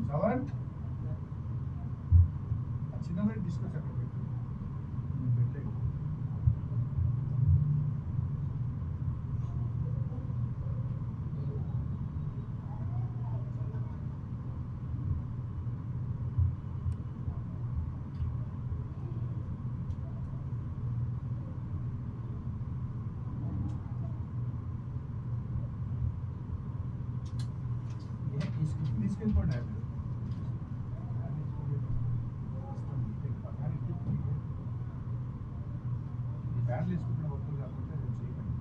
శ్రవణ్ చిన్న డిస్కస్ అక్కడ పెట్టు పెట్టలేదు. తీసుకెళ్ళిపోండి బ్యాడ్లు వేసుకుంటున్న వర్కులు కాకుండా నేను చేయకండి.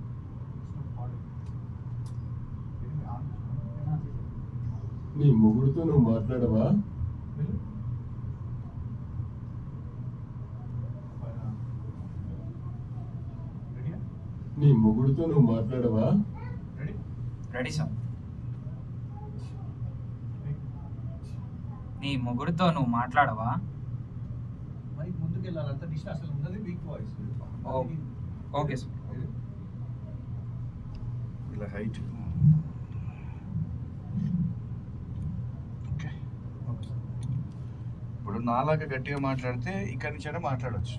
నీ మొగుడుతో నువ్వు మాట్లాడవా? నీ మొగుడుతో నువ్వు మాట్లాడవా? Ready sir. నీ మొగుడుతో నువ్వు మాట్లాడవా? మైక్ ముందుకు వెళ్ళాలి, అంత డిస్టెన్స్ అసలు ఉన్నది వీక్ వాయిస్. Okay sir. ఇలా హైట్ ఇప్పుడు నాలాగా గట్టిగా మాట్లాడితే ఇక్కడి నుంచైనా మాట్లాడవచ్చు.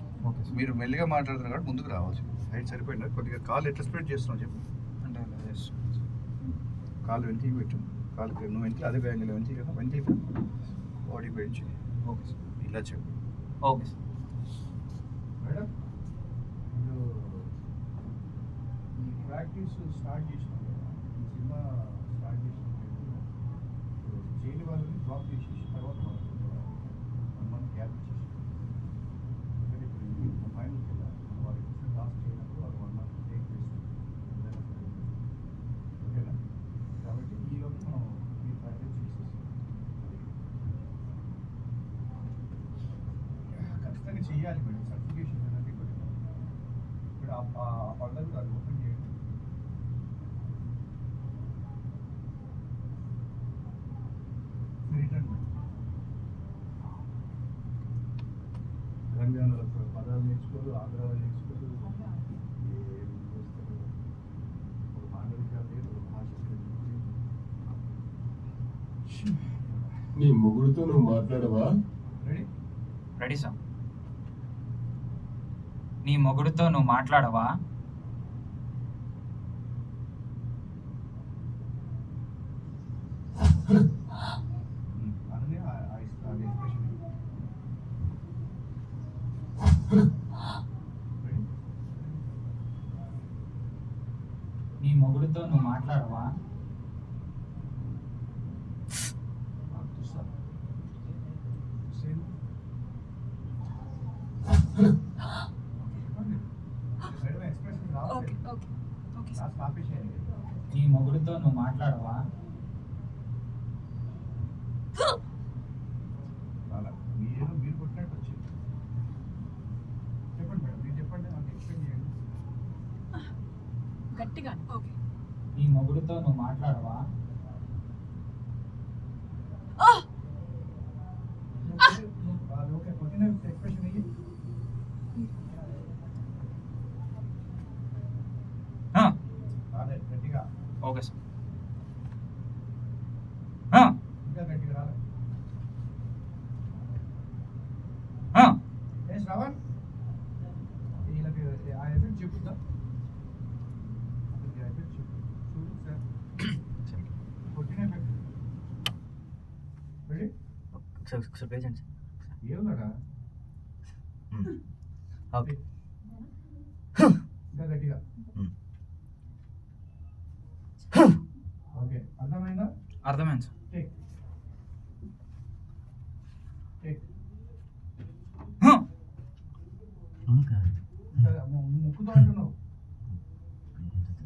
మీరు మెల్లిగా మాట్లాడుతున్నారు కాబట్టి ముందుకు రావచ్చు. హైట్ సరిపోయిందా? కొద్దిగా కాలు ఎట్లా స్ప్రెడ్ చేస్తున్నావు చెప్పు. అంటే కాలు వెంటికి పెట్టు. కాలు నువ్వు వెంటికి అదే బ్యాంగిల్ వెంటికి కదా, వెంటికి బాడీ పెంచి. Okay sir. ఇలా చెప్పు. Okay sir. మేడం మీరు ఈ ప్రాక్టీస్ స్టార్ట్ చేసినాం కదా, ఈ సినిమా స్టార్ట్ చేసినప్పుడు చేయని వాళ్ళని డ్రాప్ చేసేసి తర్వాత 1 month గ్యాప్ ఇచ్చేసి, ఎందుకంటే ఇప్పుడు ఫైనల్కి వెళ్ళాలి. వాళ్ళకి ఇచ్చిన టాస్క్ చేయనప్పుడు వాళ్ళు 1 month టేక్ చేస్తారు. ఓకేనా? కాబట్టి ఈలోపు మనం ఈ ప్రాక్టీస్ చేసేసి ఖచ్చితంగా చెయ్యాలి మేడం. సర్టిఫికేషన్ అనేది ఇప్పుడు ఆ పద్ధతి అది ఓపెన్ చేయండి. రిటర్న్ తెలంగాణలో పదాలు నేర్చుకోరు, ఆంధ్రాలో నేర్చుకోరు, ఏం చేస్తారు? ఒక మాండలిక లేదు, ఒక భాష లేదు. నీ మొగుడుతో నువ్వు మాట్లాడవా? రెడీ? Ready sir. నీ మొగుడుతో నువ్వు మాట్లాడవా? అననే అది ఎక్స్ప్రెషన్. నీ మొగుడుతో నువ్వు మాట్లాడవా? నీ మొగుడుతో నువ్వు మాట్లాడవా? మీరు కొట్టినట్టు వచ్చింది. చెప్పండి మేడం, మీరు చెప్పండి, నాకు ఎక్స్ప్లెయిన్ చేయండి గట్టిగా. ఓకే. నీ మొగుడుతో నువ్వు మాట్లాడవా? ఓకే, కొట్టిన ఎక్స్ప్రెషన్ అయ్యి. రాలేదు గట్టిగా. Okay sir. ఇంకా గట్టిగా రాలేదు. ఏ శ్రవణ్, వీళ్ళకి ఆ ఎఫెక్ట్ చెప్పుద్దా? అతనికి ఆ ఎఫెక్ట్ చెప్పు. చూడు సార్, కొట్టిన ఎఫెక్ట్. రెడీ? సార్ పేజెంట్ ఏమన్నాడా? ఓకే. ఇంకా గట్టిగా. ఓకే, అర్థమైందా? అర్థమైంది సార్. Take take. ముక్కుతో అంటున్నావు,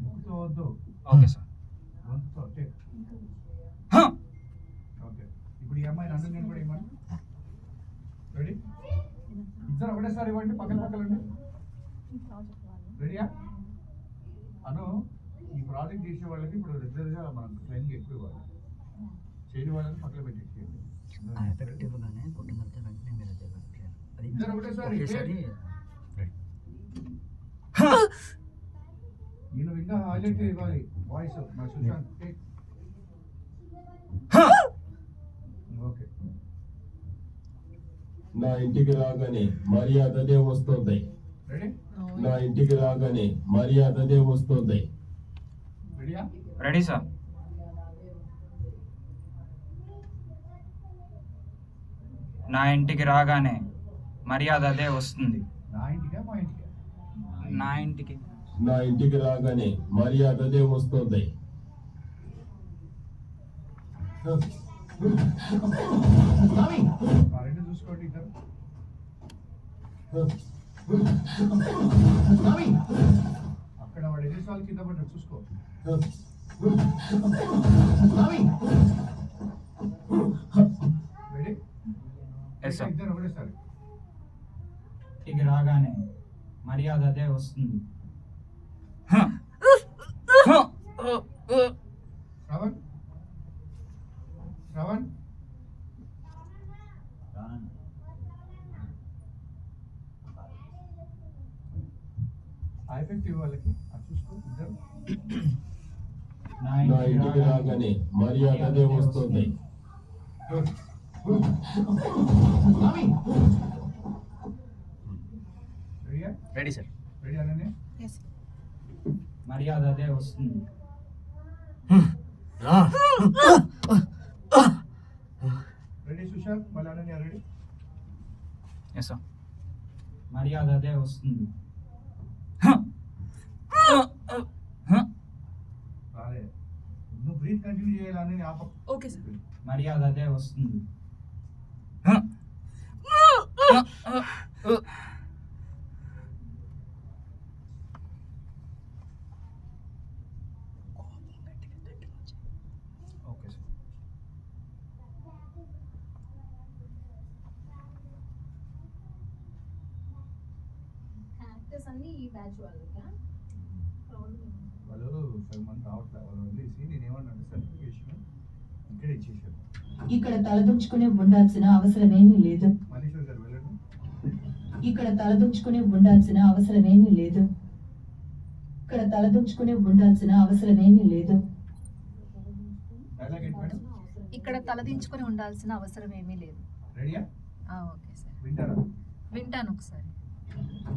ముక్కుతో వద్దు. Okay sir. గొంతుతో టేక్. ఓకే, ఇప్పుడు ఈ అమ్మాయి నన్ను నేను కూడా ఇవ్వండి. రెడీ? ఇద్దరు ఒకటేసారి ఇవ్వండి, పక్కన పక్కలండి. రెడీయా? అను, ఈ ప్రాజెక్ట్ చేసే వాళ్ళకి ఇప్పుడు రెగ్యులర్గా మనం ట్రైనింగ్ ఎక్కువ ఇవ్వాలి. చేయని వాళ్ళని పక్కన పెట్టేసేయండి. ఇద్దరు ఒకటేసారి. నేను ఇంకా హైలైట్ ఇవ్వాలి వాయిస్. నా సుశాంత్ టేక్. ఓకే. నా ఇంటికి రాగానే మర్యాదనే వస్తుంది. రెడీ? నా ఇంటికి రాగానే మర్యాదనే వస్తుంది. రెడీయా? Ready sir. నా ఇంటికి రాగానే మర్యాద అదే వస్తుంది. నా ఇంటికా మా ఇంటికా? నా ఇంటికి. నా ఇంటికి రాగానే మర్యాదనే వస్తుంది. ఆ రెండు చూసుకోండి ఇద్దరు. అక్కడ వాడు ఎన్నిసార్లు కింద పడ్డాడు చూసుకో. రెడీ? Yes sir. ఇద్దరు ఒకటేసారి. ఇంటికి రాగానే మర్యాద అదే వస్తుంది. శ్రవణ్ శ్రవణ్ ఆ ఎఫెక్ట్ వాళ్ళకి అది చూసుకో ఇద్దరు. నా ఇంటికి రాగానే మర్యాదనే వస్తుంది. రెడీయా? Ready sir. రెడీ అననే? మర్యాద అదే వస్తుంది. రెడీ సుశాంత్ మళ్ళీ అననే రెడీ? Yes sir. మర్యాద అదే వస్తుంది. రాలే. నువ్వు బ్రీత్ కంటిన్యూ చేయాలని ఆప. Okay sir. మర్యాద అదే వస్తుంది. Okay sir. యాక్టర్స్ అన్ని ఈ బ్యాచ్ వాళ్ళకా? వాళ్ళు సగం రావట్లేదు. వాళ్ళు వదిలేసి నేనేమన్నా సర్టిఫికేషన్ ఇక్కడ ఇచ్చేసాను. ఇక్కడ తలదించుకుని ఉండాల్సిన అవసరమేమీ లేదు. మల్లేశ్వర్ గారు వెళ్ళండి. ఇక్కడ తలదించుకుని ఉండాల్సిన అవసరమేమీ లేదు. ఇక్కడ తలదించుకుని ఉండాల్సిన అవసరమేమీ లేదు. డైలాగ్ ఏంటి మేడం? ఇక్కడ తలదించుకొని ఉండాల్సిన అవసరం ఏమీ లేదు. రెడీయా? Okay sir. వింటారా? వింటాను ఒకసారి.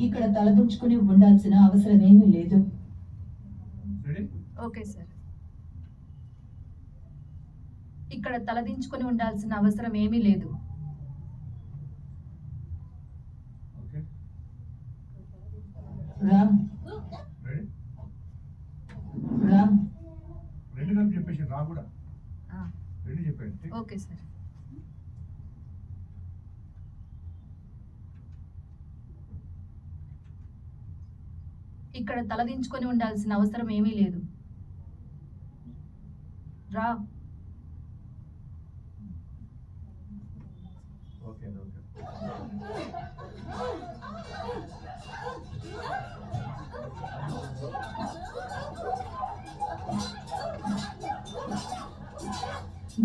ఇక్కడ తలదించుకుని ఉండాల్సిన అవసరమేమీ లేదు. రెడీ? Okay sir. ఇక్కడ తలదించుకొని ఉండాల్సిన అవసరం ఏమీ లేదు. ఓకే. రామ్ రెడీ? రామ్ రెండు కలిపి చెప్పేసి రా కూడా. ఆ, రెండు చెప్పండి. Okay sir. ఇక్కడ తలదించుకొని ఉండాల్సిన అవసరం ఏమీ లేదు. రా. Okay okay.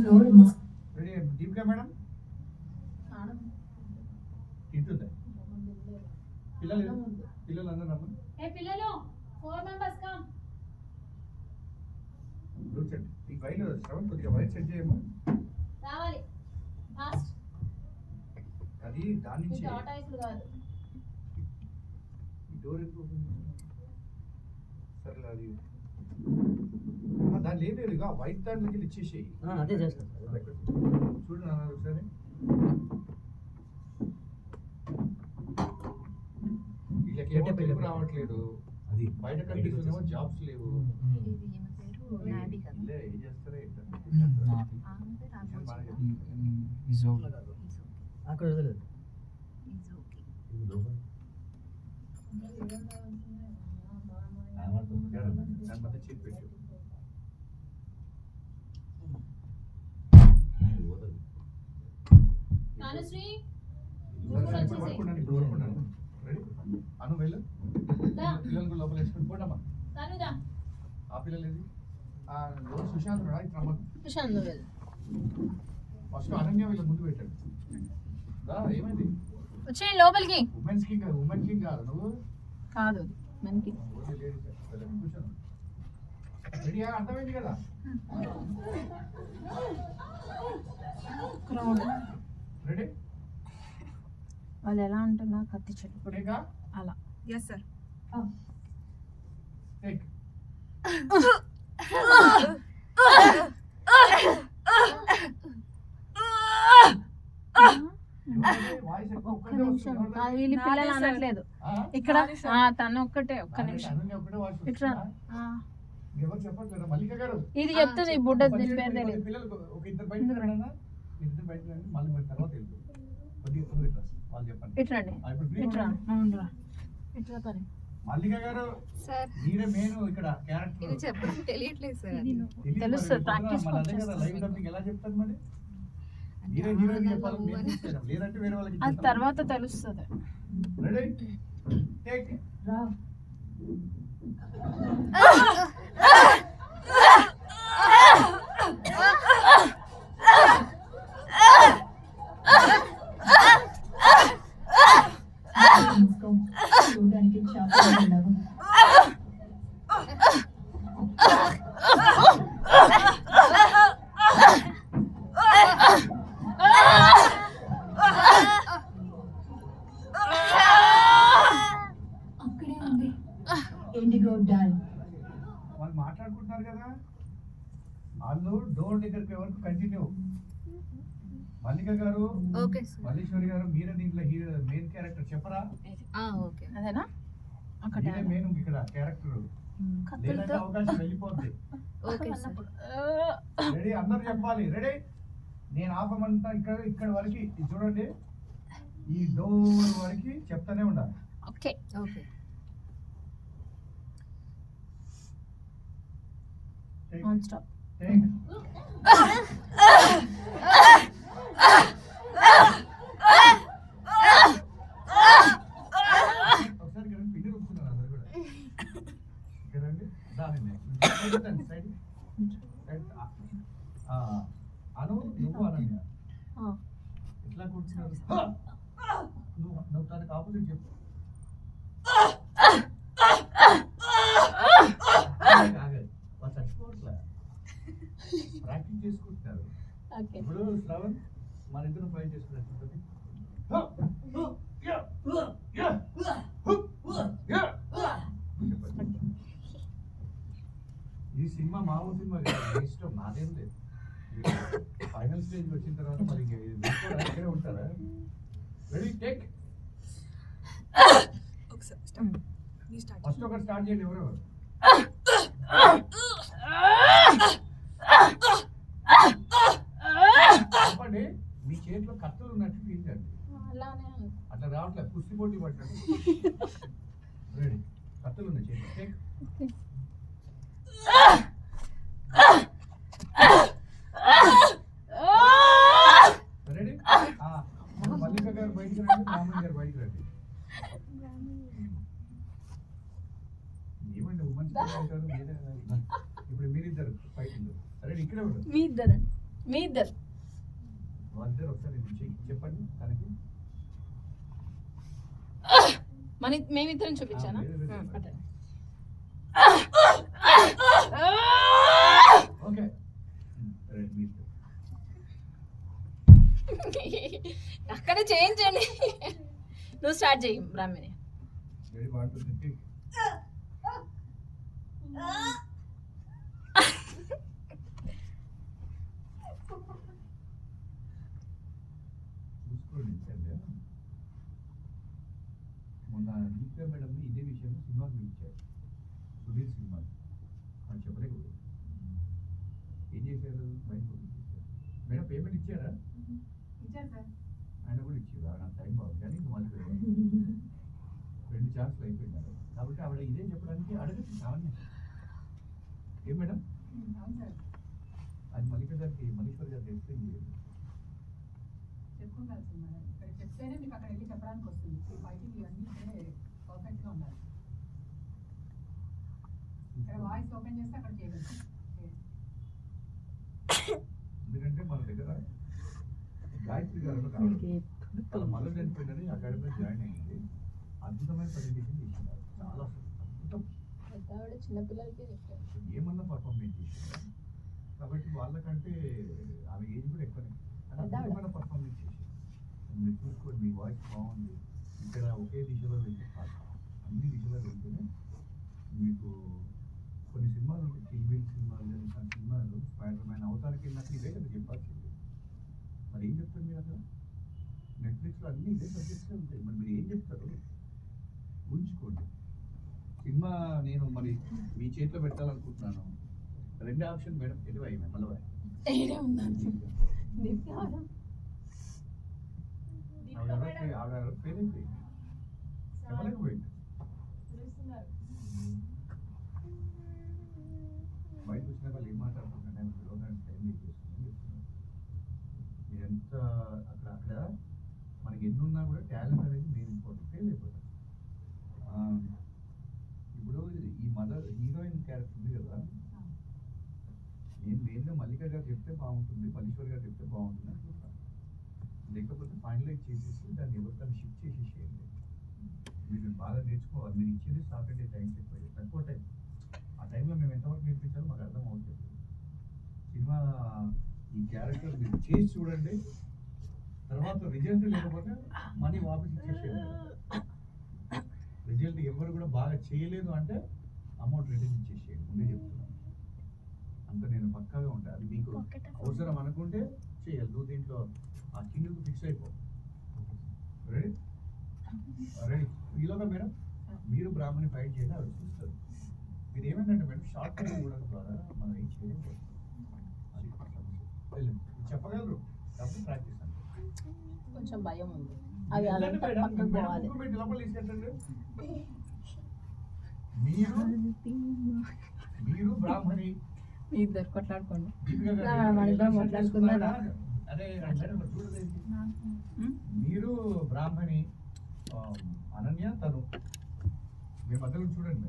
నోరు మూసు. రెడీ? దీపికా మేడం తింటుందా? పిల్లలు పిల్లలు అందరూ రమ్మని పిల్లలు 4 మెంబర్స్ కమ్. కూర్చోండి. ఈ వైర్ శ్రవణ్ కొద్దిగా వైర్ సెట్ చేయము. రావాలి ఫాస్ట్. అది దాని నుంచి టాటాయిస్లు కాదు. ఈ డోర్ ఎందుకు ఓపెన్ చేశారు? సరే అది దాని లేదు ఇక వైట్ దాంట్లోకి వెళ్ళి ఇచ్చేసేయి. అదే చేస్తాను. చూడు నాన్న ఒకసారి. వీళ్ళకి తెలుగు రావట్లేదు. అది బయట కంట్రీస్ ఏమో జాబ్స్ లేవు. ఇది ఈమె పేరు నాబి కదా. ఇల్లే ఏం చేస్తారో ఏంటో. ఆమె పేరు రామోజీ బాగా కదా. చెప్తారు. అక్కడ వదలేదు. It's okay. దాని మధ్య చేతి పెట్టు. కానుశ్రీ ఇప్పుడు వరకు ఉండండి, ఇప్పుడు వరకు ఉండండి. రెడీ? అను వెళ్ళు. పిల్లలు కూడా లోపల వేసుకొని పోటమ్మా. తనుదా ఆ పిల్లలు ఏది? సుశాంత్ రా ఇక్కడ రమ్మను. సుశాంత్ నువ్వు వెళ్ళు. ఫస్ట్ అనన్య వీళ్ళ ముందు పెట్టండి. రా ఏమైంది? వచ్చేయండి లోపలికి. ఉమెన్స్ కింగ్ కాదు, ఉమెన్ కింగ్ కాదు నువ్వు. కాదు మనకి. Only ladies. సరే కూర్చోను. రెడీయా? అర్థమైంది కదా? రెడీ వాళ్ళు ఎలా అంటున్నా కత్తి చెట్టు టేకా అలా ఎస్ సార్. టేక్ వాయిస్ ఎక్కువ ఒక్క ఒక్కటే నిమిషం వస్తుంది. కాదు, వీళ్ళు పిల్లలు అనట్లేదు ఇక్కడ తను ఒక్కటే ఒక్క నిమిషం ఒకటే వాయిస్ ఇట్లా వస్తుందా? ఎవరు చెప్పట్లేదా మల్లిక గారు? ఇది చెప్తుంది బుడ్డ దీని పేరు తెలియదు పిల్లలకు ఒక ఇద్దరు బయటకు రండి, ఇద్దరు బయటకు రండి, మళ్ళీ మరి తర్వాత వెళ్తారు. కొద్దిగా తొందరగా ఇట్రా, వాళ్ళు చెప్పండి. ఇట్రండి ఇప్పుడు brief ఇట్రా ఇవ్వండి. అవునురా ఇట్రా పని మల్లిక గారు సార్ మీరే మెయిన్ ఇక్కడ ఇది క్యారెక్టర్ చెప్పడం తెలియట్లేదు సార్. ఇది నువ్వు తెలుస్తుంది ప్రాక్టీస్ అదే కదా లైవ్ డబ్బింగ్ ఎలా చెప్తారు మరి? మీరే హీరోయిన్ చెప్పాలి, మేము తీసుకెళ్ళాం. లేదంటే వేరే వాళ్ళకి అది తర్వాత తెలుస్తుంది రెడీ టేక్ రా మూసుకో. చూడడానికి చాలా ఉన్నావు. అక్కడే ఉంది ఇండిగో డాల్. వాళ్ళు మాట్లాడుకుంటున్నారు కదా, వాళ్ళు డోర్ దగ్గరికి వరకు కంటిన్యూ. మల్లిక గారు ఓకే సార్. మల్లీశ్వరి గారు మీరే దీంట్లో హీరో మెయిన్ క్యారెక్టర్ చెప్పరా? ఓకే. అదేనా అక్కడ మీరే మెయిన్ ఇక్కడ క్యారెక్టర్, లేదంటే అవకాశం వెళ్ళిపోద్ది. Okay sir. రెడీ అందరూ చెప్పాలి. రెడీ నేను ఆపమంతా ఇక్కడ వరకు ఇది చూడండి, ఈ డోర్ వరకు చెప్తానే ఉండాలి. Okay okay. Non stop take ఒకసారి ఇక్కడ పిండి రుక్కుతున్నారు అందరు కూడా. ఇక్కడ రండి, దానిని సైడ్ సైడ్ అను నువ్వు అనన్య ఎట్లా కూర్చున్నారు? నువ్వు తనకి ఆపోజిట్ చెప్పు. ఆగదు, వాళ్ళు చచ్చిపోవట్లే, ప్రాక్టీస్ చేసుకుంటున్నారు. ఓకే ఇప్పుడు శ్రవణ్ మన ఇద్దరు ఫైట్ చేసుకున్నట్టు ఈ సినిమా మామూలు సినిమా కాదు, ఇష్టం నాదేం లేదు. ఫైనల్ స్టేజ్ వచ్చిన తర్వాత మరి ఇక్కడే ఉంటారా? రెడీ టేక్ ఫస్ట్ ఒకటి స్టార్ట్ చేయండి. ఎవరెవరు చెప్పండి. మీ చేతిలో కత్తులు ఉన్నట్టు ఫీల్ చేయండి. అలానే అట్లా రావట్లేదు, కుస్తీ పోటీ పట్టాడు. రెడీ కత్తులు ఉన్నాయి చేతిలో. టేక్ రెడీ మల్లిక గారు బయటికి రండి, రామన్ గారు బయటికి రండి. ఏమండి ఉమెన్స్ అంటారు మీరే. ఇప్పుడు మీరిద్దరు ఫైటింగ్. రెడీ ఇక్కడే ఉండదు, మీ ఇద్దరు మీ ఇద్దరు వాళ్ళిద్దరు ఒకసారి చెప్పండి తనకి. మేమిద్దరం చూపించానా ఓకే రెడీ మీ ఇద్దరు. అక్కడ చేయించండి నువ్వు స్టార్ట్ చేయి బ్రాహ్మణి రెడీ వాడుతుంది. టేక్ చూసుకోండి. సరే మొన్న దీపికా మేడం ఇదే విషయం సినిమాకి పిలిచారు, సుధీర్ సినిమా. అని చెప్పలేకపోయారు. ఏం చేశారు? బయట చేశారు. మేడం పేమెంట్ ఇచ్చారా? ఆయన కూడా ఇచ్చారు. నాకు టైం బాగుంది కానీ మళ్ళీ 2 ఛాన్స్లు అయిపోయినారు. కాబట్టి ఆవిడ ఇదే చెప్పడానికి అడగచ్చు కావాలి. ఏం మేడం అది మల్లిక గారికి మల్లీశ్వర్ గారికి ఎక్స్ప్లెయిన్ చేయాలి. చెప్పుకుంటారు సార్ మేడం. ఇక్కడ చెప్తేనే మీకు అక్కడ వెళ్ళి చెప్పడానికి వస్తుంది. ఈ ఫైటింగ్ ఇవన్నీ ఇక్కడే పర్ఫెక్ట్గా ఉండాలి. ఇక్కడ వాయిస్ ఓపెన్ చేస్తే అక్కడ చేయగలుగుతాం. ఎందుకంటే మన దగ్గర గాయత్రి గారు వాళ్ళ మదర్ చనిపోయిందని అకాడమీలో జాయిన్ అయ్యింది. అద్భుతమైన ప్రజెంటేషన్ చేసినారు, చాలా అద్భుతం. చిన్నపిల్లలకి ఏమన్నా పర్ఫార్మెన్స్ చేసినారు. కాబట్టి వాళ్ళకంటే ఆమె ఏజ్ కూడా ఎక్కువనే. అద్భుతమైన పర్ఫార్మెన్స్ చేశారు. మీరు చూసుకోండి, మీ వాయిస్ బాగుంది. ఇక్కడ ఒకే దిశలో వెళ్తే కాదు, అన్ని దిశలో వెళ్తేనే మీకు కొన్ని సినిమాలు ఉంటాయి, కిల్ బిల్ సినిమాలు, కొన్ని సినిమాలు స్పైడర్ మ్యాన్ అవతారికి వెళ్ళినట్టు ఇదే కదా చెప్పాల్సింది. మరి ఏం చెప్తారు మీరు అక్కడ? నెట్ఫ్లిక్స్లో అన్ని ఇదే సబ్జెక్ట్సే ఉంటాయి. మరి మీరు ఏం చెప్తారు? ఊహించుకోండి. సినిమా నేను మరి మీ చేతిలో పెట్టాలనుకుంటున్నాను. రెండే ఆప్షన్ మేడం, ఎటువై మళ్ళీ ఆవిడ పేరేంటి చెప్పలేకపోయింది. బయట వచ్చిన వాళ్ళు ఏం మాట్లాడుతున్నారు, నేను పిలవడానికి టైం చేస్తున్నాను చెప్తున్నాను. మీరు ఎంత అక్కడ మనకి ఎన్ని ఉన్నా కూడా టాలెంట్ అనేది మెయిన్ ఇంపార్టెంట్. ఫెయిల్ అయిపోతాం. ఇప్పుడు ఈ మదర్ హీరోయిన్ క్యారెక్టర్ ఉంది కదా, నేను మెయిన్గా మల్లిక గారు చెప్తే బాగుంటుంది, మల్లీశ్వర్ గారు చెప్తే బాగుంటుంది అనుకుంటున్నాను. లేకపోతే ఫైనలైజ్ చేసేసి దాన్ని ఎవరికైనా షిఫ్ట్ చేసేసేయండి. మీరు బాగా నేర్చుకోవాలి. మీరు ఇచ్చేది సాటర్డే టైం చెప్పాలి, తక్కువ టైం. ఆ టైంలో మేము ఎంతవరకు నేర్పించాలో మాకు అర్థం అవుతుంది. సినిమా ఈ క్యారెక్టర్ మీరు చేసి చూడండి, తర్వాత రిజల్ట్ లేకపోతే మనీ వాపస్ ఇచ్చేసేయండి. రిజల్ట్ ఎవరు కూడా బాగా చేయలేదు అంటే అమౌంట్ రిటర్న్ ఇచ్చేసేయండి. ముందే చెప్తున్నాను. అంత నేను పక్కాగా ఉంటాను. అది మీకు అవసరం అనుకుంటే చేయాలి. నువ్వు దీంట్లో ఆ కిందకు ఫిక్స్ అయిపో. Ready ready. ఈలోగా మేడం మీరు బ్రాహ్మణి ఫైట్ చేయాలి, అవి చూస్తారు. మీరు ఏమైందంటే మేడం షార్ట్ టైం చూడడం ద్వారా మనం ఏం చేయలేకపోతాం. అది చెప్పగలరు కాబట్టి ప్రాక్టీస్ అంటే కొంచెం భయం ఉంది. అది అదంతా పక్కకు పోవాలి. లోపల తీసుకెళ్ళండి. మీరు బ్రాహ్మణి ఇద్దరు కొట్లాడుకోండి. అదే మీరు బ్రాహ్మణి, అనన్య తను, మీ మధ్యలో చూడండి.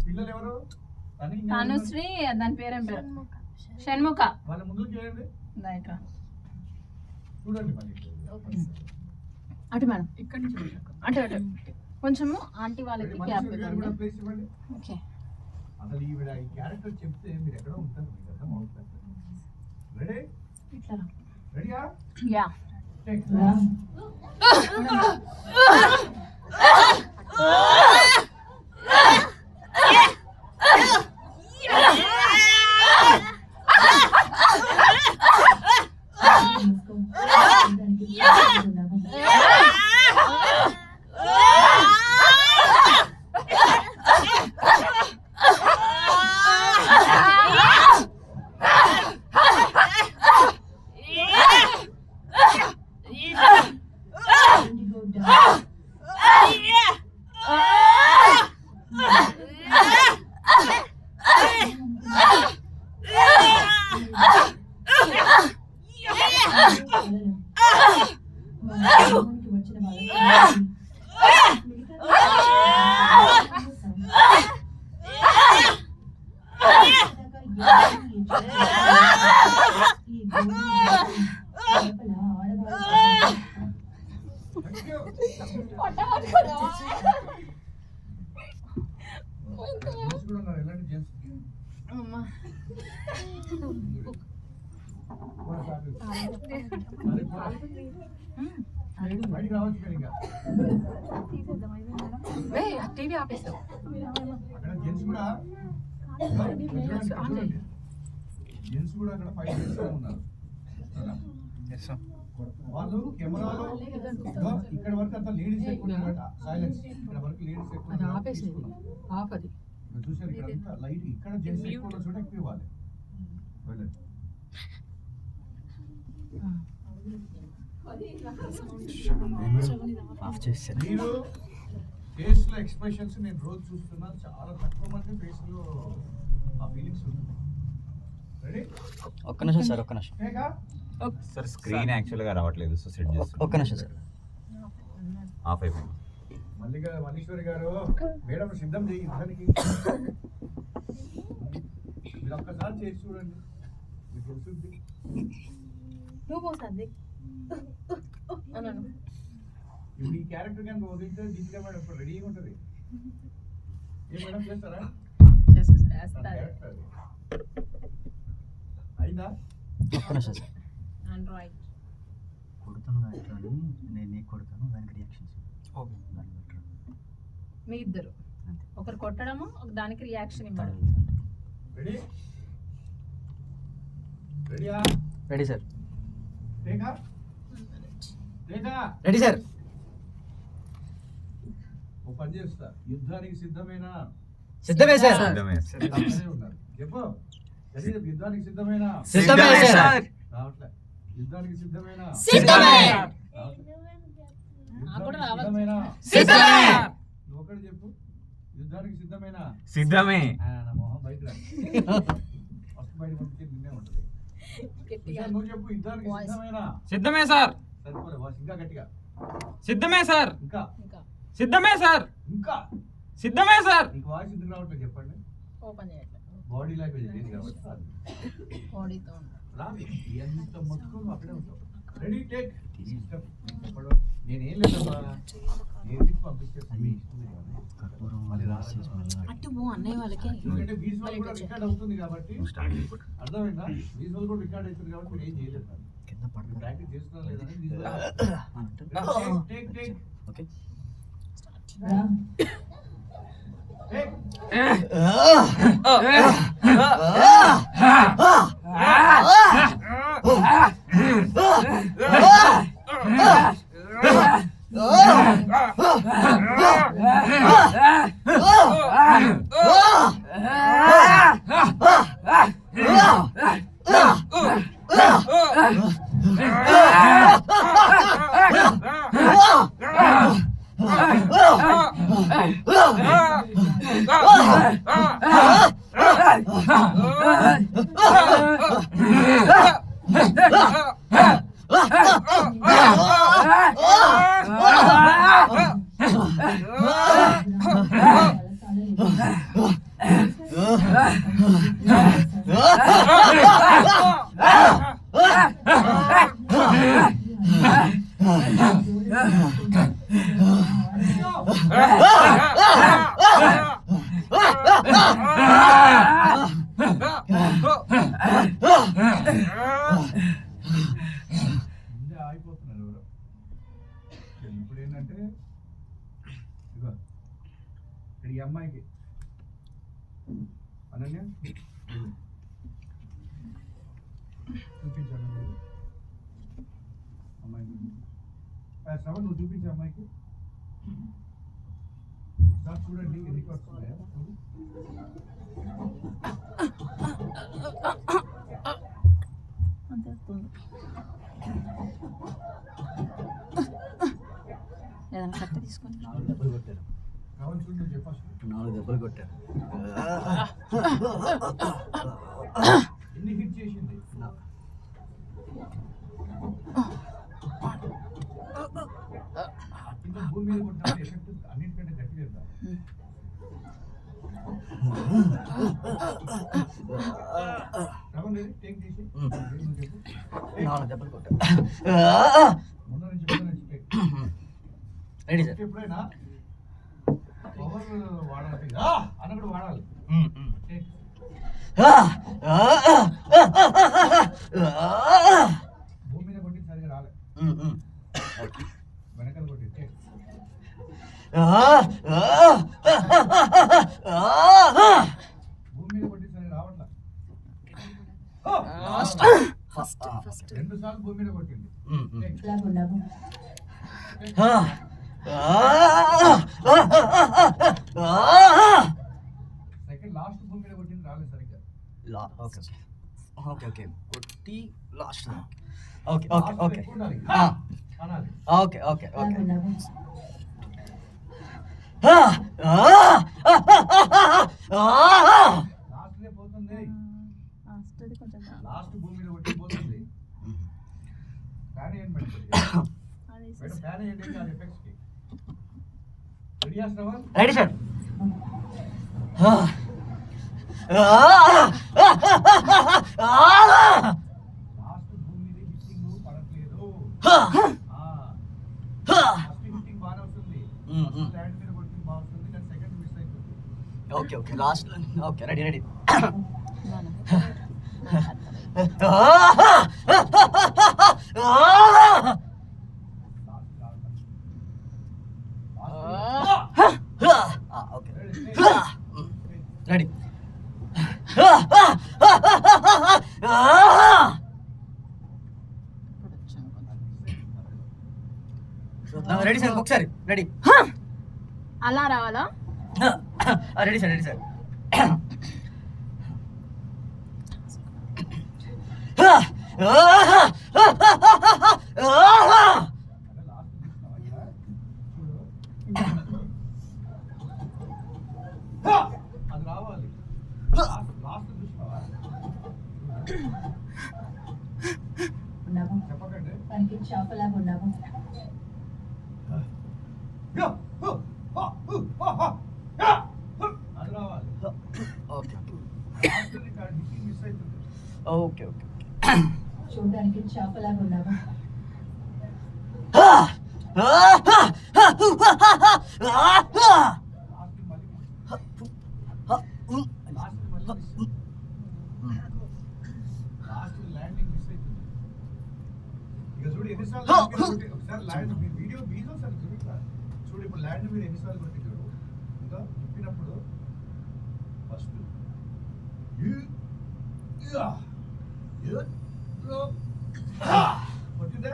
పిల్లలు ఎవరు? తనుశ్రీ, దాని పేరేం పేరు? షణ్ముఖ. వాళ్ళ ముందు చేయండి, చూడండి. మళ్ళీ అటు మేడం, ఇక్కడ నుంచి అటు అటు కొంచెము ఆంటీ వాళ్ళకి క్యాప్ కూడా ప్లేస్ ఇవ్వండి. ఓకే. అసలు ఈవిడ ఈ క్యారెక్టర్ చెప్తే మీరు ఎక్కడ ఉంటారు, మీకు అర్థం అవుతుంది. రెడీ ఇట్లా రెడీయా? యా. టేక్ బయటికి రావచ్చు. టీవీ ఆపేసాం. అక్కడ జెంట్స్ కూడా జెంట్స్ కూడా అక్కడ 5 జెంట్స్ ఉన్నారు. వాళ్ళు కెమెరాలో ఇక్కడ వరకు అంతా లేడీస్ ఎక్కువ ఉన్నారట. సైలెన్స్. ఇక్కడ వరకు లేడీస్ ఎక్కువ అది ఆపేసింది. ఆఫ్ అది. చూసారు ఇక్కడ అంతా లైట్. ఇక్కడ జెంట్స్ ఎక్కువ ఉన్న చోట ఎక్కువ ఇవ్వాలి. వెళ్ళండి. మీరు ఫేస్ లో ఎక్స్ప్రెషన్స్ నేను రోజు చూస్తున్నాను. చాలా తక్కువ మంది ఫేస్ లో ఆ ఫీలింగ్స్ ఉంటుంది. రెడీ? ఒక్క నిమిషం సార్, ఒక్క నిమిషం సార్. స్క్రీన్ యాక్చువల్గా రావట్లేదు, సో సెట్ చేస్తాను. ఒక్క నిమిషం సార్. ఆఫ్ అయిపోయింది. మల్లీశ్వరి గారు, మేడం సిద్ధం చేయి యుద్ధానికి. మీరు ఒక్కసారి చేసి చూడండి, మీకు తెలుస్తుంది. ఇప్పుడు ఈ క్యారెక్టర్ కనుక వదిలితే దీపికా మేడం ఇప్పుడు రెడీగా ఉంటుంది. ఏ మేడం చేస్తారా? క్యారెక్టర్ అయిందా? ఒక్క నిమిషం సార్. ఆండ్రాయిడ్ కొడుతాను దాంట్లో నేను నీకు కొడతాను దానికి రియాక్షన్స్ ఓకే. దాన్ని బెటర్ మీ ఇద్దరు ఒకరు కొట్టడము దానికి రియాక్షన్ ఇవ్వడం. రెడీ రెడీయా రెడీ సార్ టేకా టేకా రెడీ సార్ ఓ పని చేస్తా యుద్ధానికి సిద్ధమేనా సిద్ధమే సార్ సిద్ధమే. సిద్ధమే ఉన్నారు చెప్పు రెడీ యుద్ధానికి సిద్ధమేనా సిద్ధమే సార్ రావట్లే యుద్ధానికి సిద్ధమేనా సిద్ధమే. రావట్లే. నాకు కూడా యుద్ధానికి రావాలి. సిద్ధమేనా సిద్ధమే. నువ్వు ఒకటి చెప్పు యుద్ధానికి సిద్ధమేనా సిద్ధమే. నా మొహం బయట ఫస్ట్ బయట పంపితే నిన్నే ఉంటది గట్టిగా నువ్వు చెప్పు యుద్ధానికి Voice. సిద్ధమేనా సిద్ధమే సార్. సరిపోలే వాయిస్ ఇంకా గట్టిగా సిద్ధమే సార్. ఇంకా ఇంకా సిద్ధమే సార్. ఇంకా సిద్ధమే సార్. నీకు వాయిస్ ఎందుకు రావట్లేదు చెప్పండి ఓపెన్ చేయట్లేదు బాడీ లాంగ్వేజ్ లేదు కాబట్టి బాడీతో ఉంటాం. రాదు ఎంత మొత్తం నువ్వు అక్కడే ఉంటావు రెడీ టేక్ చెప్పడు నేనేం లేదమ్మా ఏది పంపిస్తే మీ ఇష్టం కానీ. మళ్ళీ రాదు. అటు పో అన్నయ్య వాళ్ళకి ఎందుకంటే విజువల్ కూడా రికార్డ్ అవుతుంది కాబట్టి స్టార్ట్ అయిపోయి. అర్థమైందా విజువల్ కూడా రికార్డ్ అవుతుంది కాబట్టి మీరు ఏం చేయలేదు సార్ కింద పడుతుంది ప్రాక్టీస్ చేస్తున్నా లేదని take take okay Ram take ముందే ఆగిపోతున్నారు ఎవరో ఇప్పుడు ఏంటంటే ఇదిగో ఇక్కడ ఈ అమ్మాయికి అనన్య చూపించాను అమ్మాయికి శ్రవణ్ నువ్వు చూపించే అమ్మాయికి సార్ చూడండి ఎన్ని వస్తున్నాయా ఏదైనా కట్ట తీసుకొని 4 దెబ్బలు కొట్టారు శ్రవణ్ చూడు నువ్వు చెప్పచ్చు 4 దెబ్బలు కొట్టారు ఎన్ని హిట్ చేసింది ఇంకా భూమి మీద కొట్టిన ఎఫెక్ట్ అన్నిటికంటే గట్టిగా ఇద్దాం శ్రవణ్ రెడీ టేక్ చేసి నువ్వు చెప్పు 4 దెబ్బలు కొట్టారు ముందు నుంచి టేక్ రెడీ సార్ ఎప్పుడైనా పవర్ వాడాలి అన్న కూడా వాడాలి టేక్ భూమి మీద కొట్టి సరిగా రాలే వెనకాల కొట్టి టేక్ భూమి మీద కొట్టి సరిగా రావట్లా ఫస్ట్ 2 సార్లు భూమి మీద కొట్టింది టేక్ లాగు లాగు సెకండ్ లాస్ట్ భూమి మీద కొట్టింది రాలేదు సరిగ్గా ఓకే ఓకే ఓకే కొట్టి last okay okay Last okay ఎక్కువ ఉండాలి. అనాలి ఓకే ఓకే ఓకే లాగు లాగు లాస్ట్ నే పోతుంది కొంచెం లాస్ట్ భూమి మీద కొట్టి పోతుంది ఫ్యాన్ ఏం పెట్టుకోండి మేడం ఫ్యాన్ ఏంటి ఆ ఎఫెక్ట్స్ కి రెడీ చేస్తావా రెడీ సార్ లాస్ట్ భూమి మీద హిట్టింగ్ పడట్లేదు ఫస్ట్ హిట్టింగ్ బాగా వస్తుంది ల్యాండ్ మీద కొట్టింగ్ బాగా వస్తుంది కానీ సెకండ్ మిస్ అయిపోతుంది okay okay last okay ready ready ready sir ఒకసారి రెడీ అలా రావాలా? రెడీ సార్ రెడీ సార్ అది రావాలి. లాస్ట్ చూసినావా? ఉన్నాము చెప్పకండి. దానికి చేపలాగా ఉన్నాము. అది రావాలి. ఓకే లాస్ట్ మిస్ అవుతుంది. ఓకే ఓకే చూడడానికి చేపలాగా ఉన్నాము. లాస్ట్ మళ్ళీ లాస్ట్ ల్యాండింగ్ మిస్ అవుతుంది. ఇక చూడు ఎన్నిసార్లు ఒకసారి ల్యాండ్ మీ వీడియో మీదో సార్ చూపిస్తా. చూడు ఇప్పుడు ల్యాండ్ మీరు ఎన్నిసార్లు కొట్టి చూడు. ఇంకా తిప్పినప్పుడు ఫస్ట్ కొట్టిందే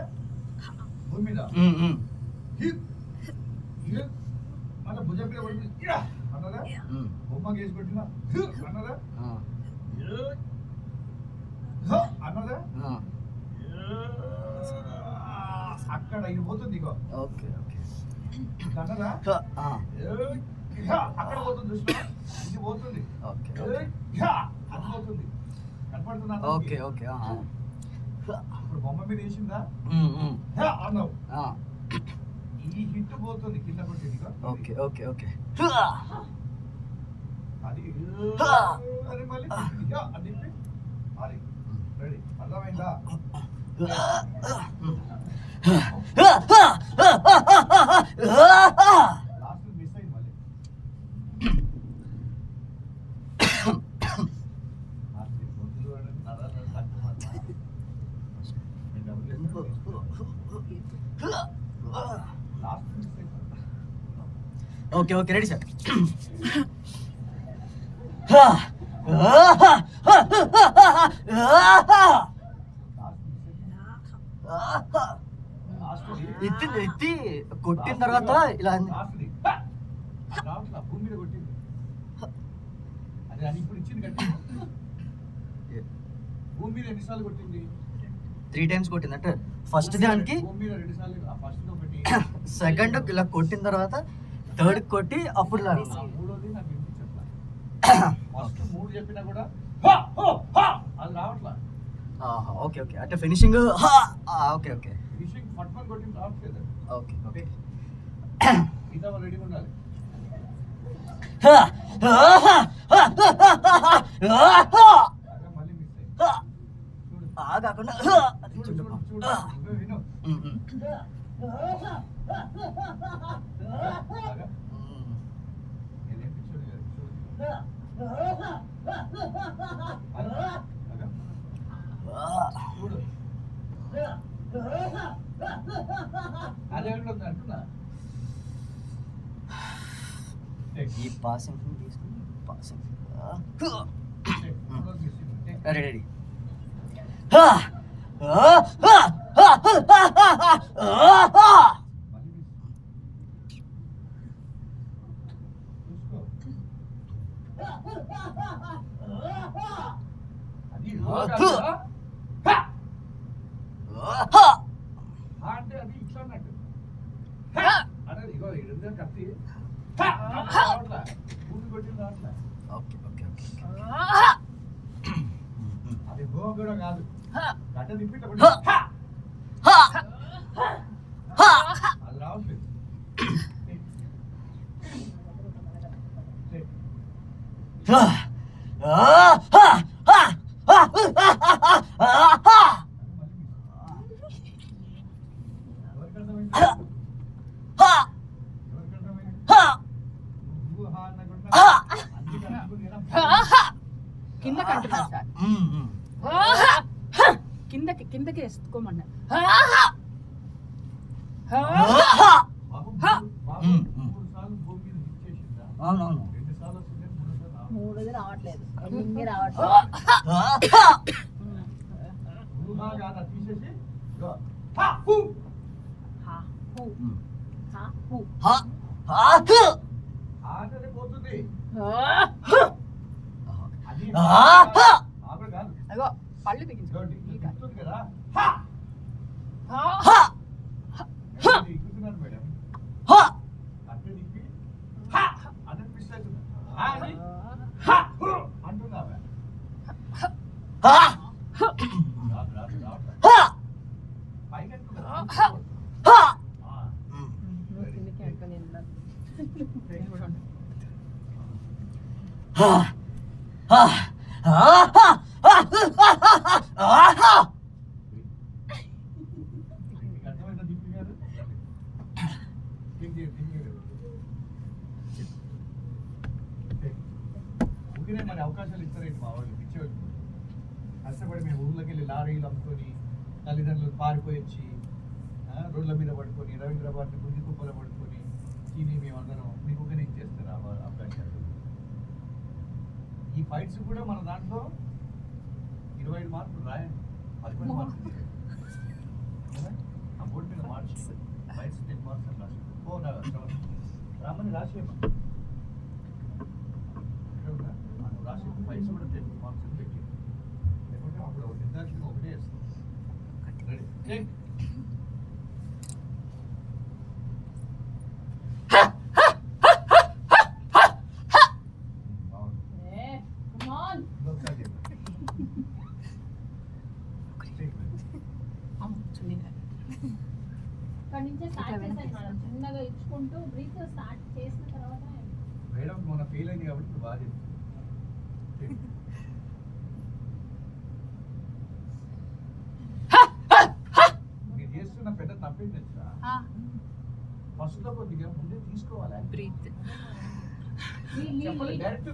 భూమి మీద మళ్ళీ భుజం మీద పడుతుంది అన్నదా బొమ్మ గేసి కొట్టినా అన్నదా అన్నదా అక్కడ ఇది పోతుంది ఇగో ఓకే ఓకే అన్నదా అక్కడ పోతుంది చూసినా ఇది పోతుంది ఓకే అది పోతుంది కనపడుతుందా ఓకే ఓకే ఇప్పుడు బొమ్మ మీద వేసిందా అన్నావు ఈ హిట్ పోతుంది కింద కొట్టేది ఓకే ఓకే ఓకే అది అది మళ్ళీ అది తిప్పి అది రెడీ అర్థమైందా లాస్ట్ మిస్ అయింది మళ్ళీ లాస్ట్ మిస్ అయింది ఓకే ఓకే రెడీ సార్ ఎత్తి ఎత్తి కొట్టిన తర్వాత ఇలా భూమి మీద కొట్టింది అది అది ఇప్పుడు ఇచ్చింది కట్టి భూమి మీద ఎన్నిసార్లు కొట్టింది 3 times కొట్టిందంటే ఫస్ట్ దానికి భూమి మీద 2 సార్లు ఫస్ట్ ఒకటి సెకండ్ ఇలా కొట్టిన తర్వాత థర్డ్ కొట్టి అప్పుడు మూడోది నాకు వినిపించట్లా ఫస్ట్ 3 చెప్పినా కూడా అది రావట్లా ఓకే ఓకే అంటే ఫినిషింగ్ ఓకే ఓకే ఫిషింగ్ పట్టుకొని కొట్టింది రావట్లేదు ఓకే ఓకే మిగతా రెడీగా ఉండాలి అదే మళ్ళీ మిస్ అయ్యి చూడు కాకుండా చూడు చూడు చూడు నువ్వే విను అలాగా నేనేం పిచ్చోడు కాదు చూడు అలాగా చూడు అదే అంటున్నా ఈ పాసింగ్ తీసుకుని పాసింగ్ రెడీ రెడీ అంటే అది ఇట్లా అన్నట్టు అనేది ఇగో ఇదంతా కత్తి భూమి కొట్టింది రావట్లే ఓకే ఓకే ఓకే అది భూమి కూడా కాదు గడ్డ తిప్పి అది రావట్లేదు కిందకి అంటున్నారు సార్, కిందకి వేసుకోమన్నారు. అవునవును 2 సార్లు వస్తుంది 3 సార్లు 3 రావట్లేదు, 8 రావట్లేదు. తీసేసి హా హా హ ఆటనే పోతుంది అది ఆహా! ఆవిడ కాదు అగో పళ్ళు బిగించు చూడండి ఇది తిప్పుతుంది కదా హ నేను ఎక్కుతున్నాను మేడం హ అట్టే తిప్పి అని మిస్ అవుతుంది అని అంటున్నావా హ రాదు రాదు రాదు హ పైకి అంటున్నా హ నువ్వు కిందకి అనుకో నేను ఉన్నాను. నేను కూడా ఉన్నాను. హ హ ఆహా ఆహా మీకు అర్థమైందా దీప్తి గారు ఊరినే మరి అవకాశాలు ఇస్తారేంటి మా వాళ్ళు పిచ్చేవాళ్ళు కష్టపడి మేము ఊళ్ళోకి వెళ్ళి లారీలు అమ్ముకొని తల్లిదండ్రులు పారిపోయి వచ్చి రోడ్ల మీద పడుకొని రవీంద్రబాద్ని గుంజి కుప్పలో పడుకొని తిని మేమందరం మీకు ఊరినే ఇచ్చేస్తారు అవకాశాలు ఈ ఫైట్స్ కూడా మన దాంట్లో 25 మార్కులు రాయండి 11 మార్కులు ఆ బోర్డు మీద మార్చి ఫైట్స్ 10 మార్క్స్ అని రాసి రామని రాసేయమ్మా రాసి ఫైట్స్ కూడా 10 మార్క్స్ అని పెట్టి లేకుంటే అప్పుడు నిర్దాక్షిణ్యం ఒకటే వేస్తాం రెడీ ఇక్కడి నుంచే స్టార్ట్ చేశాను మేడం చిన్నగా ఇచ్చుకుంటూ బ్రీత్ స్టార్ట్ చేసిన తర్వాత మేడం మొన్న ఫెయిల్ అయింది కాబట్టి ఇప్పుడు బాగా చెప్తుంది మీరు చేస్తున్న పెద్ద తప్పేం తెలుసా ఫస్ట్ లో కొద్దిగా ముందే తీసుకోవాలి బ్రీత్ చెప్పలేదు డైరెక్ట్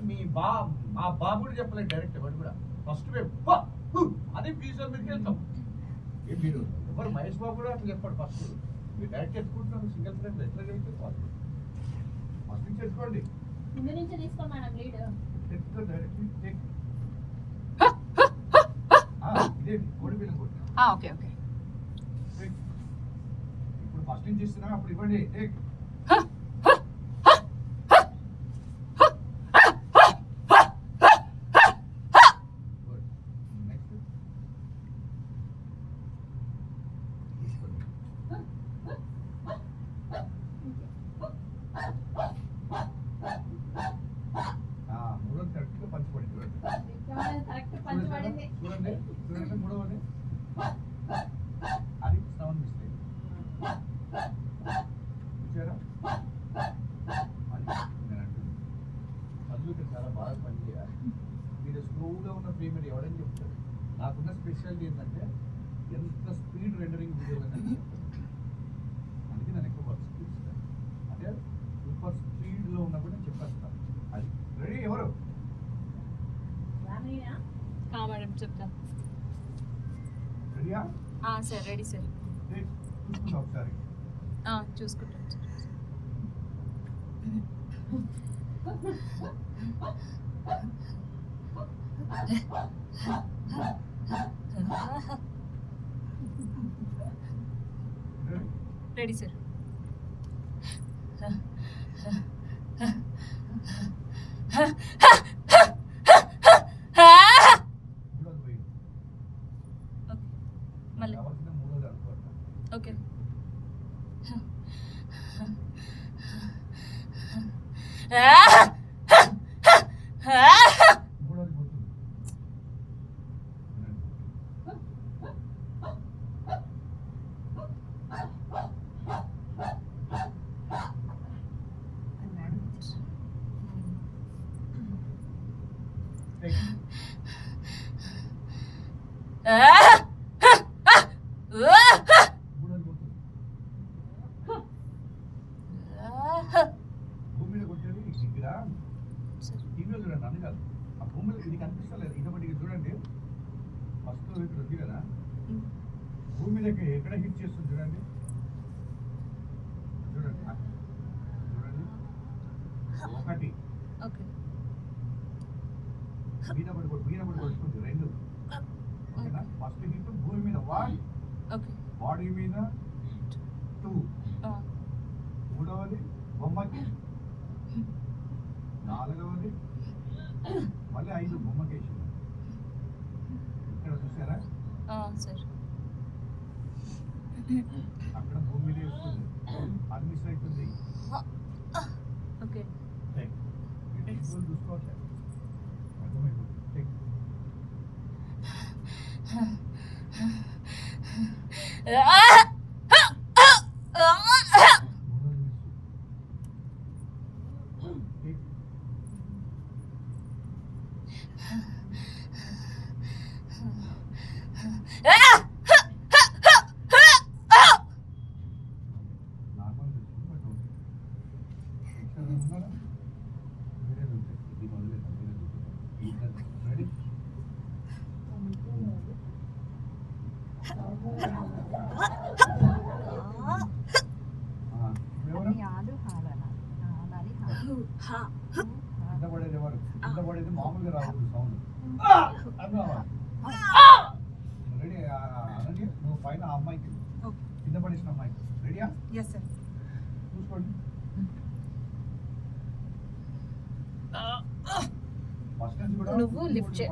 మా బాబుడు చెప్పలేదు డైరెక్ట్ ఎవరు కూడా ఫస్ట్ అదే ఫీజులో మీరు వెళ్తాం మీరు ఎవరు మహేష్ బాబు కూడా అట్లా చెప్పాడు ఫస్ట్ మీరు డైరెక్ట్ ఎత్తుకుంటున్నాను సింగిల్ ఫ్రెండ్ ఎట్లా వెళ్తే ఫస్ట్ నుంచి ఎత్తుకోండి ముందు నుంచి తీసుకో మేడం లీడ్ ఎత్తుకో డైరెక్ట్ ఇదే కోడి పిల్లలు కొట్టిన ఓకే ఓకే ఇప్పుడు ఫస్ట్ నుంచి ఇస్తున్నా అప్పుడు ఇవ్వండి మూడోది కరెక్ట్గా పంచిపడి చూడండి కరెక్ట్ పంచి పడింది చూడండి చూడండి మూడవది అది సౌండ్ మిస్టేక్ చూసారా అది నేను అంటుంది చదువు ఇక్కడ చాలా బాగా పనిచేయాలి మీరు స్లోగా ఉన్న ప్రీమియర్ ఎవడని చెప్తారు నాకున్న స్పెషాలిటీ ఏంటంటే ఎంత స్పీడ్ రెండరింగ్ వీడియోలు అనేది చెప్తాను అందుకే నేను ఎక్కువ వర్క్ ఇస్తాను అంటే సూపర్ స్పీడ్లో ఉన్నప్పుడు నేను చెప్పేస్తాను అది రెడీ ఎవరు మేడం చెప్తా రెడీయా సార్ రెడీ సార్ చూసుకుంటా ఒకసారి చూసుకుంటాం సార్ రెడీ సార్ మూడోది పోయి మళ్ళీ కావాల్సిన మూడోది అనుకోండి ఓకే మూడోది పోతుంది మూడోది పోతుంది భూమి మీద కొట్టేది ఇక్కడ టీవీలో చూడండి అన్ని కాదు ఆ భూమిలో ఇది కనిపిస్తలేదు ఇదొకటి చూడండి ఫస్ట్ ఇక్కడ ఉంది కదా భూమి మీద ఎక్కడ హిట్ చేస్తుంది చూడండి చూడండి చూడండి ఒకటి ఓకే మీద పడి కొట్టుకుంది రెండు ఓకేనా ఫస్ట్ హిట్ భూమి మీద 1 ఓకే బాడీ మీద 2 మూడవది బొమ్మకి, నాలుగవది మళ్ళీ 5 బొమ్మకి వేసింది. ఇక్కడ చూసారా, సార్ అక్కడ భూమి మీద వేస్తుంది, అది మిస్ అవుతుంది. ఓకే చూసుకోవట్లేదు, అర్థమైపోతుంది. టేక్. మూడవది మిస్. టేక్. నార్మల్ వచ్చింది, బట్ ఓకే. ఇక్కడ ఉన్నారా? వేరేది ఉంటాయి. ఇది మొదలెట్టాం, వేరేది ఉంటుంది. రెడీ? ఎవరు? కింద పడేది ఎవరు? కింద పడేది మామూలుగా రావద్దు సౌండ్, అది రావాలి. రెడీ? అనండి, నువ్వు పైన ఆ అమ్మాయికి, కింద పడేసిన అమ్మాయికి. రెడీయా? ఎస్ సార్ చూసుకోండి. ఫస్ట్ నుంచి కూడా నువ్వు లిఫ్ట్ చే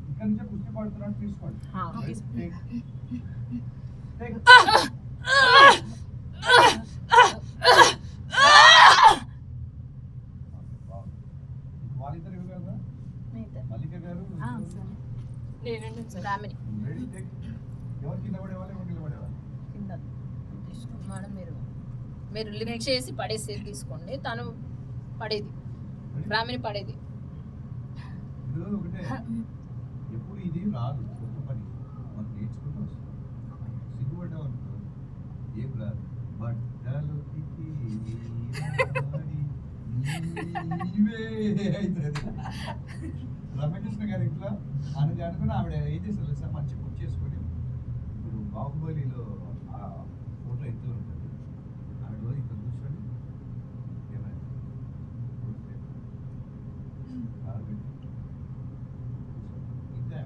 ఇక్కడ నుంచే కుస్తీ పడుతున్నట్టు తీసుకోండి. Okay take. టేక్. వాళ్ళిద్దరు ఇవ్వ కదా, మల్లిక గారు. నేనండి సార్ రామిని రెడీ? టేక్. ఎవరు కింద పడేవాళ్ళు, ఎవరు నిలబడేవాళ్ళు? కింద తీసుకోండి మేడం. మీరు లిఫ్ట్ చేసి పడేసేది తీసుకోండి. తను పడేది, రామిని పడేది. ఇందులో ఒకటే, ఎప్పుడు ఇది రాదు, కొత్త పని మనం నేర్చుకుంటూ వస్తాం. సిగ్గుపడ్డాం అనుకో ఏం రాదు. బట్టలు రమకృష్ణ గారు ఇట్లా అని అనుకుని ఆవిడ ఏం చేస్తారు సార్, మంచి బుక్ చేసుకొని, ఇప్పుడు బాహుబలిలో ఆ ఫోటో ఎత్తు ఉంటుంది, ఆవిడ రోజు ఇక్కడ కూర్చొని ఇంతే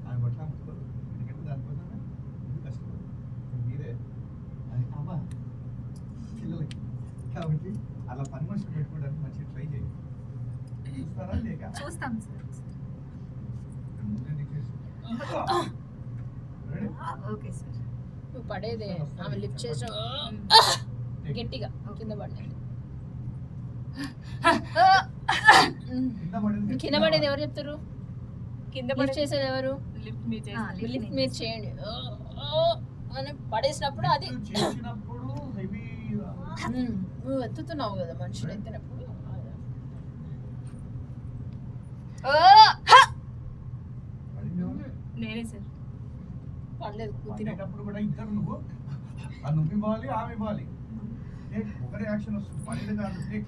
ఆమె పట్ల ముట్టుకోదు, ఎందుకంటే దానికోసమే ఇది కష్టపడదు. మీరే అది అమ్మా పిల్లలకి కాబట్టి అలా పని మనుషులు పెట్టుకోవడానికి మంచిగా ట్రై చేయండి. చూస్తారా లేక చూస్తాం సార్. ముందే నీకు రెడీ? ఓకే సార్ నువ్వు పడేదే, ఆమె లిఫ్ట్ చేసిన గట్టిగా కింద పడినది. కింద పడేది కింద పడేది ఎవరు చెప్తారు? కింద లిఫ్ట్ చేసేది ఎవరు? లిఫ్ట్ మీ లిఫ్ట్ మీరు చేయండి. అని పడేసినప్పుడు అది చేసినప్పుడు హెవీ నువ్వు ఎత్తుతున్నావు కదా మనుషులు ఎత్తినప్పుడు. నేనే సార్. పడలేదు, కూతిన పడేటప్పుడు కూడా ఇద్దరు నువ్వు ఆ నువ్వు ఇవ్వాలి, ఆమె ఇవ్వాలి. టేక్. ఒకరే యాక్షన్ వస్తుంది, పడేది కాదు. టేక్.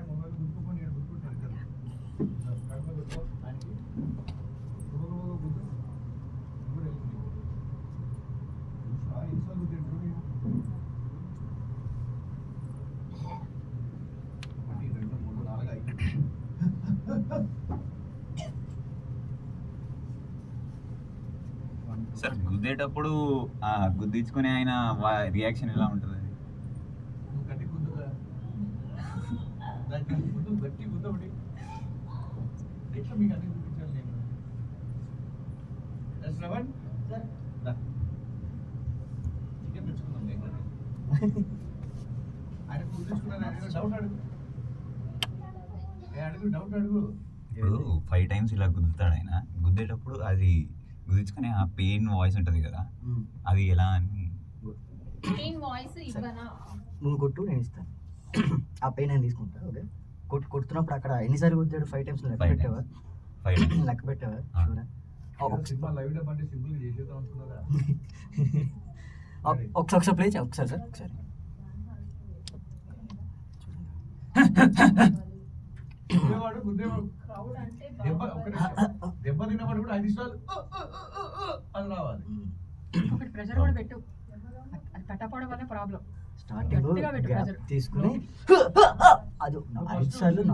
మొబైల్ గుర్తుకొని గుర్తుకుంటారు ఇద్దరు. కడుపు గుర్తు ఆయనకి గుర్తు కూడా వెళ్తుంది. ఇన్సార్లు తింటుంది. 1 2 3 4 5. సార్ గుద్దేటప్పుడు ఆ గుద్దించుకునే ఆయన రియాక్షన్ ఎలా ఉంటుంది? నువ్వు గట్టి గుద్దుగా, దానికి గుద్దు, గట్టి గుద్దు ఒకటి. ఎట్లా మీకు అన్ని చూపించాలి నేను? శ్రవణ్ చికెన్ తెచ్చుకుందాం నేను. ఆయన గుద్దించుకున్నాను, డౌట్ అడుగు. అడుగు, డౌట్ అడుగు. ఇప్పుడు 5 times ఇలా గుద్దుతాడు ఆయన. గుద్దేటప్పుడు అది గుద్దించుకునే ఆ పెయిన్ వాయిస్ ఉంటుంది కదా, అది ఎలా అని? వాయిస్ ఇవ్వనా? నువ్వు కొట్టు, నేను ఇస్తాను. ఆ పెయిన్ నేను తీసుకుంటా. ఓకే, కొడుతున్నప్పుడు అక్కడ ఎన్నిసార్లు కొట్టాడు? 5 times లెక్క 5 పెట్టావా? 5 times. లెక్క పెట్టావా? సినిమా లైవ్ డబ్ అంటే సింపుల్ గా చేసేద్దాం అనుకున్నారా? ఒకసారి ప్లే చేయ, ఒకసారి సార్, ఒకసారి. గుద్దేవాడు దెబ్బ తిన్నవాడు కూడా 5 నిమిషాలు అని రావాలి. ఒకటి ప్రెషర్ కూడా పెట్టు, అది పెట్టకపోవడం వల్ల ప్రాబ్లం. స్టార్టింగ్ గట్టిగా పెట్టు గ్యాప్ pressure. తీసుకుని అది 5 సార్లు